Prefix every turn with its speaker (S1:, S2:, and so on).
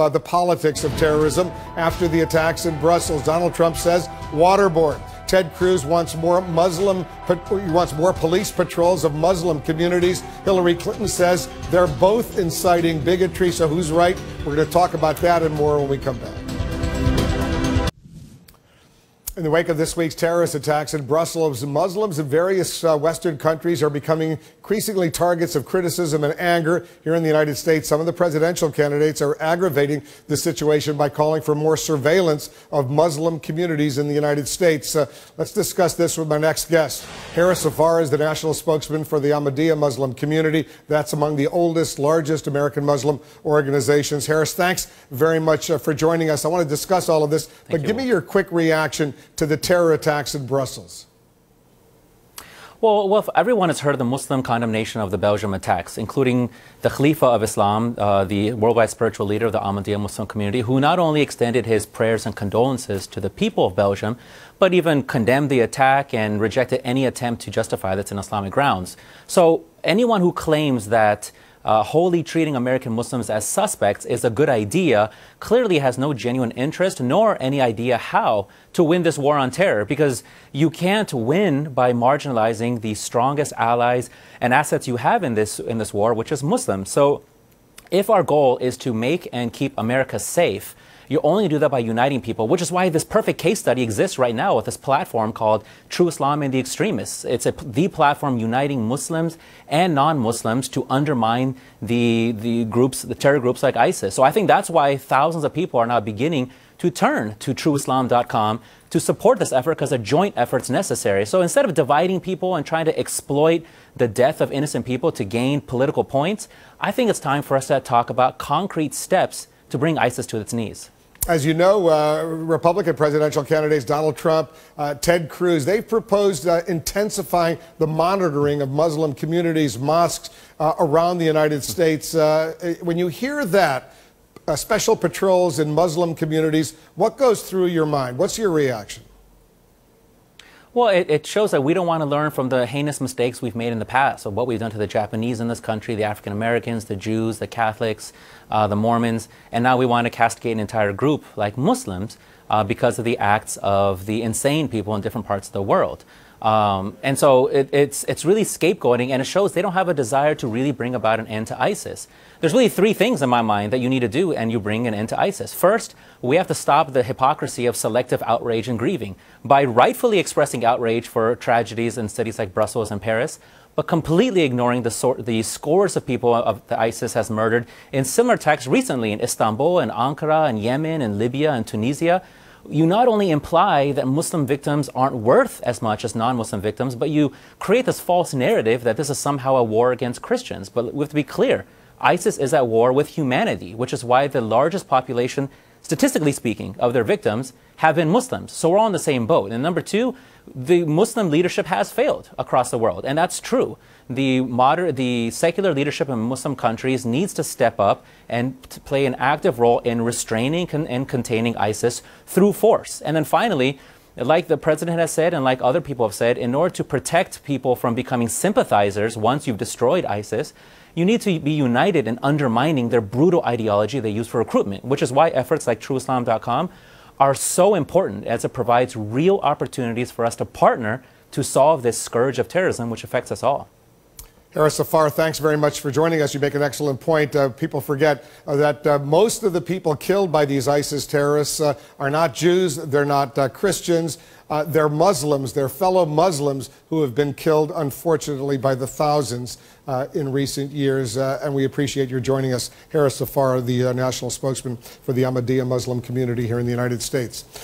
S1: the politics of terrorism after the attacks in Brussels. Donald Trump says waterboard. Ted Cruz wants more police patrols of Muslim communities. Hillary Clinton says they're both inciting bigotry. So who's right? We're going to talk about that and more when we come back. In the wake of this week's terrorist attacks in Brussels, Muslims in various Western countries are becoming increasingly targets of criticism and anger. Here in the United States, some of the presidential candidates are aggravating the situation by calling for more surveillance of Muslim communities in the United States. Let's discuss this with my next guest. Zafar is the national spokesman for the Ahmadiyya Muslim community. That's among the oldest, largest American Muslim organizations. Harris, thanks very much for joining us. I want to discuss all of this, but give me your quick reaction to the terror attacks in Brussels.
S2: Well, everyone has heard of the Muslim condemnation of the Belgium attacks, including the Khalifa of Islam, the worldwide spiritual leader of the Ahmadiyya Muslim community, who not only extended his prayers and condolences to the people of Belgium, but even condemned the attack and rejected any attempt to justify that's in Islamic grounds. So anyone who claims that wholly treating American Muslims as suspects is a good idea clearly has no genuine interest nor any idea how to win this war on terror, because you can't win by marginalizing the strongest allies and assets you have in this war, which is Muslims. So if our goal is to make and keep America safe, you only do that by uniting people, which is why this perfect case study exists right now with this platform called True Islam and the Extremists. It's the platform uniting Muslims and non-Muslims to undermine the terror groups like ISIS. So I think that's why thousands of people are now beginning to turn to trueislam.com to support this effort, because a joint effort's necessary. So instead of dividing people and trying to exploit the death of innocent people to gain political points, I think it's time for us to talk about concrete steps to bring ISIS to its knees.
S1: As you know, Republican presidential candidates Donald Trump, Ted Cruz, they've proposed intensifying the monitoring of Muslim communities, mosques around the United States. When you hear that, special patrols in Muslim communities, what goes through your mind? What's your reaction?
S2: Well, it shows that we don't want to learn from the heinous mistakes we've made in the past. So what we've done to the Japanese in this country, the African Americans, the Jews, the Catholics, the Mormons, and now we want to castigate an entire group like Muslims because of the acts of the insane people in different parts of the world. And so it's really scapegoating, and it shows they don't have a desire to really bring about an end to ISIS. There's really three things in my mind that you need to do and you bring an end to ISIS. First, we have to stop the hypocrisy of selective outrage and grieving by rightfully expressing outrage for tragedies in cities like Brussels and Paris, but completely ignoring the scores of people that ISIS has murdered in similar attacks recently in Istanbul and Ankara and Yemen and Libya and Tunisia. You not only imply that Muslim victims aren't worth as much as non-Muslim victims, but you create this false narrative that this is somehow a war against Christians. But we have to be clear, ISIS is at war with humanity, which is why the largest population, statistically speaking, of their victims have been Muslims. So we're all in the same boat. And number two, the Muslim leadership has failed across the world, and that's true. The secular leadership in Muslim countries needs to step up and to play an active role in restraining and containing ISIS through force. And then finally, like the president has said and like other people have said, in order to protect people from becoming sympathizers once you've destroyed ISIS, you need to be united in undermining their brutal ideology they use for recruitment, which is why efforts like trueislam.com are so important, as it provides real opportunities for us to partner to solve this scourge of terrorism, which affects us all.
S1: Zafar, thanks very much for joining us. You make an excellent point. People forget that most of the people killed by these ISIS terrorists are not Jews, they're not Christians, they're Muslims, they're fellow Muslims who have been killed, unfortunately, by the thousands in recent years. And we appreciate your joining us. Zafar, the national spokesman for the Ahmadiyya Muslim community here in the United States.